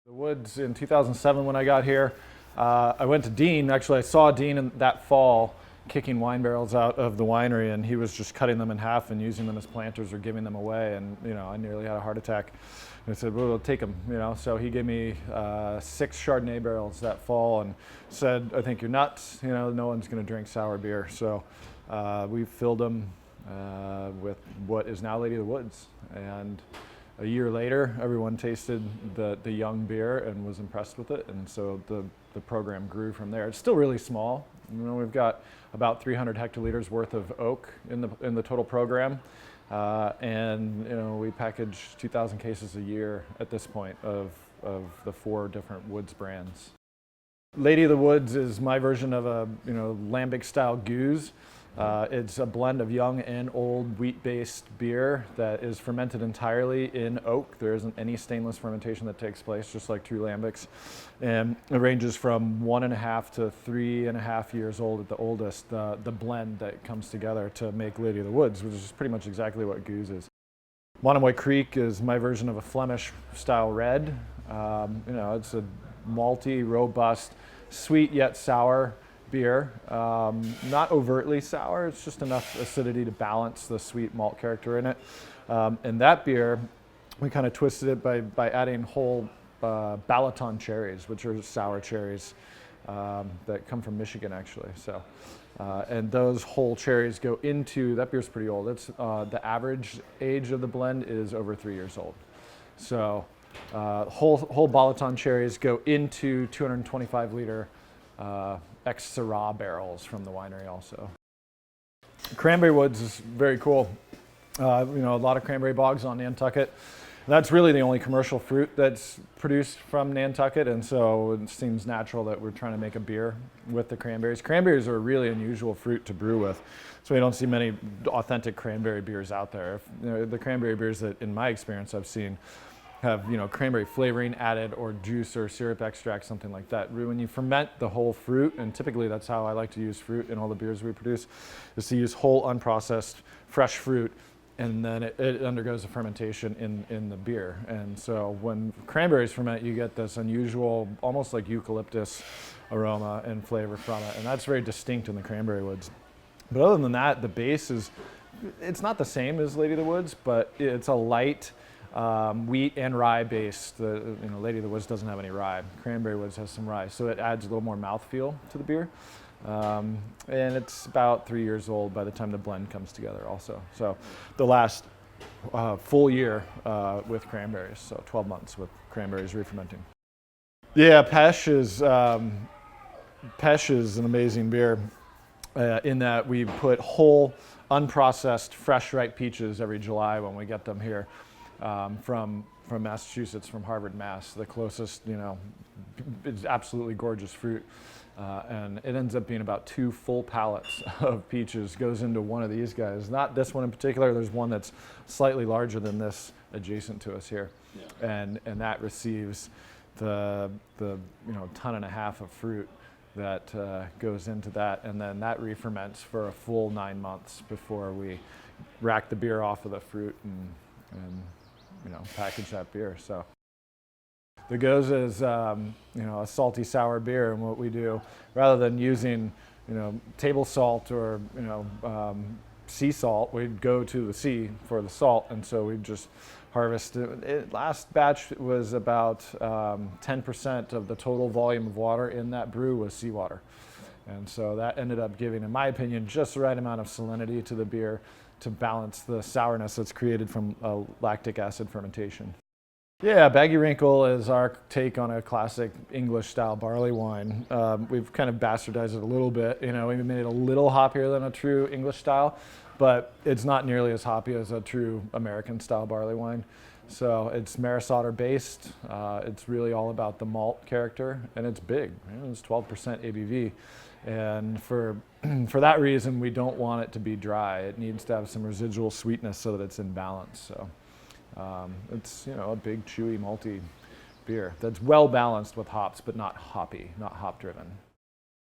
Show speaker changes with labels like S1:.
S1: The Woods in 2007 when I got here. I went to Dean. Actually, I saw Dean that fall kicking wine barrels out of the winery, and he was just cutting them in half and using them as planters or giving them away. And I nearly had a heart attack. And I said, "Well, we'll take them." So he gave me 6 Chardonnay barrels that fall and said, "I think you're nuts. No one's going to drink sour beer." So we filled them with what is now Lady of the Woods. And a year later, everyone tasted the young beer and was impressed with it, and so the program grew from there. It's still really small. We've got about 300 hectoliters worth of oak in the total program, and we package 2,000 cases a year at this point of the 4 different Woods brands. Lady of the Woods is my version of a lambic style gueuze. It's a blend of young and old wheat-based beer that is fermented entirely in oak. There isn't any stainless fermentation that takes place, just like true lambics. And it ranges from 1.5 to 3.5 years old at the oldest, the blend that comes together to make Lady of the Woods, which is pretty much exactly what gueuze is. Monomoy Creek is my version of a Flemish style red. It's a malty, robust, sweet yet sour beer. Not overtly sour, it's just enough acidity to balance the sweet malt character in it. And that beer, we kind of twisted it by adding whole Balaton cherries, which are sour cherries that come from Michigan, actually. So, and those whole cherries go into, that beer's pretty old. It's the average age of the blend is over 3 years old. So whole Balaton cherries go into 225 liter ex-Syrah barrels from the winery also. Cranberry Woods is very cool. A lot of cranberry bogs on Nantucket. That's really the only commercial fruit that's produced from Nantucket, and so it seems natural that we're trying to make a beer with the cranberries. Cranberries are a really unusual fruit to brew with, so we don't see many authentic cranberry beers out there. The cranberry beers that, in my experience, I've seen have cranberry flavoring added, or juice or syrup extract, something like that. When you ferment the whole fruit, and typically that's how I like to use fruit in all the beers we produce, is to use whole unprocessed fresh fruit, and then it undergoes a fermentation in the beer. And so when cranberries ferment, you get this unusual, almost like eucalyptus aroma and flavor from it, and that's very distinct in the Cranberry Woods. But other than that, the base it's not the same as Lady of the Woods, but it's a light wheat and rye based. Lady of the Woods doesn't have any rye. Cranberry Woods has some rye, so it adds a little more mouthfeel to the beer. And it's about 3 years old by the time the blend comes together also. So the last full year with cranberries, so 12 months with cranberries re-fermenting. Yeah, Pêche is an amazing beer in that we put whole, unprocessed, fresh ripe peaches every July when we get them here. From Massachusetts, from Harvard, Mass. The closest, it's absolutely gorgeous fruit. And it ends up being about 2 full pallets of peaches goes into one of these guys. Not this one in particular, there's one that's slightly larger than this adjacent to us here. Yeah. And that receives the 1.5 tons of fruit that goes into that, and then that re-ferments for a full 9 months before we rack the beer off of the fruit and package that beer. So the Gose is a salty sour beer, and what we do, rather than using table salt or sea salt, we'd go to the sea for the salt, and so we just harvest it. Last batch was about 10% of the total volume of water in that brew was seawater, and so that ended up giving, in my opinion, just the right amount of salinity to the beer to balance the sourness that's created from lactic acid fermentation. Yeah, Baggy Wrinkle is our take on a classic English-style barley wine. We've kind of bastardized it a little bit. We made it a little hoppier than a true English style, but it's not nearly as hoppy as a true American-style barley wine. So it's Maris Otter based. It's really all about the malt character, and it's big. It's 12% ABV. And for that reason, we don't want it to be dry. It needs to have some residual sweetness so that it's in balance. So it's a big, chewy, malty beer that's well balanced with hops, but not hoppy, not hop driven.